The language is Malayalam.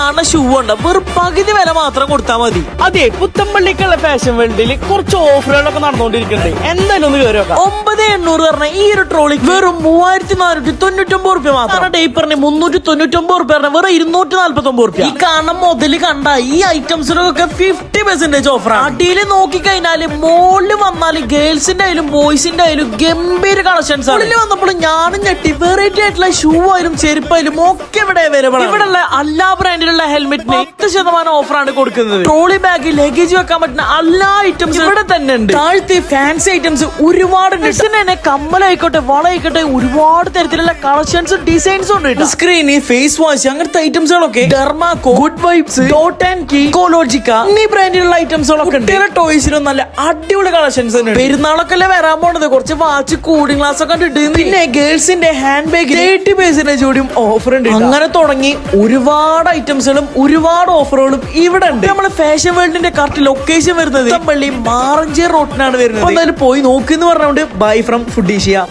കാണുന്ന ഷൂ ഉണ്ട് വെറും പകുതി വില മാത്രം കൊടുത്താൽ മതി. അതെ, പുത്തമ്പള്ളിക്കുള്ള ഫാഷൻ വേൾഡിൽ കുറച്ച് ഓഫറുകളൊക്കെ നടന്നുകൊണ്ടിരിക്കുന്നുണ്ട്. എന്തായാലും ഒന്ന് കയറി നോക്കാം. 9,800 പറഞ്ഞ ഈ ഒരു ട്രോളി വെറും 3,499 റുപ്യ മാത്രം. ടേപ്പറിന് 399 റുപ്യ പറഞ്ഞ വെറും 249 റുപ്യ. ഈ കാണുന്ന മുതല് കണ്ട ഈ ഐറ്റംസിനൊക്കെ 50% ഓഫറാണ്. അടിയിൽ നോക്കിക്കഴിഞ്ഞാല് മോളില് വന്നാല് ഗേൾസിന്റെ ആയാലും ബോയ്സിന്റെ ആയാലും ഗംഭീര കളക്ഷൻസ് ആണ്. വന്നപ്പോൾ ഞാനും ഞെട്ടി. വെറൈറ്റി ആയിട്ടുള്ള ഷൂ ആയാലും ചെരുപ്പായാലും ഒക്കെ ഇവിടെ അവൈലബിൾ ആണ്. ഇവിടെ എല്ലാ ബ്രാൻഡിലുള്ള ഹെൽമെറ്റിന് 10% ഓഫറാണ് കൊടുക്കുന്നത്. ട്രോളി ബാഗ് ലഗേജ് വെക്കാൻ പറ്റുന്ന എല്ലാ ഐറ്റംസും ഇവിടെ തന്നെ ഉണ്ട്. താഴത്തെ ഫാൻസി ഐറ്റംസ് ഒരുപാട് തന്നെ കമ്മലായിക്കോട്ടെ വളയായിക്കോട്ടെ ഒരുപാട് തരത്തിലുള്ള കളക്ഷൻസും ഡിസൈൻസും ഉണ്ട്. സ്ക്രീന് ഫേസ് വാഷ് അങ്ങനത്തെ ഐറ്റംസുകളൊക്കെ Dermaco, Good Vibes, Dot and Key, ഇക്കോളോജിക്ക എന്നീ ബ്രാൻഡിലുള്ള ഐറ്റംസുകളൊക്കെ ഉണ്ട്. ടോയ്സിലും നല്ല അടിപൊളി കളക്ഷൻസ് ഉണ്ട്. പെരുന്നാളൊക്കെ അല്ലേ വരാൻ പോണത്. കുറച്ച് വാച്ച് കൂളിംഗ് ഗ്ലാസ് ഒക്കെ ഉണ്ട്. പിന്നെ ഗേൾസിന്റെ ഹാൻഡ് ബാഗ് 30% കൂടിയും ഓഫർ ഉണ്ട്. അങ്ങനെ തുടങ്ങി ഒരുപാട് ഐറ്റംസുകളും ഒരുപാട് ഓഫറുകളും ഇവിടെ ഉണ്ട്. നമ്മള് ഫാഷൻ വേൾഡിന്റെ കറക്റ്റ് ലൊക്കേഷൻ വരുന്നത് പള്ളി മാറഞ്ചേരി റോട്ടിനാണ് വരുന്നത്. എന്തായാലും പോയി നോക്കിന്ന് പറഞ്ഞുകൊണ്ട് ബൈ ഫ്രം ഫുഡീഷ്യ.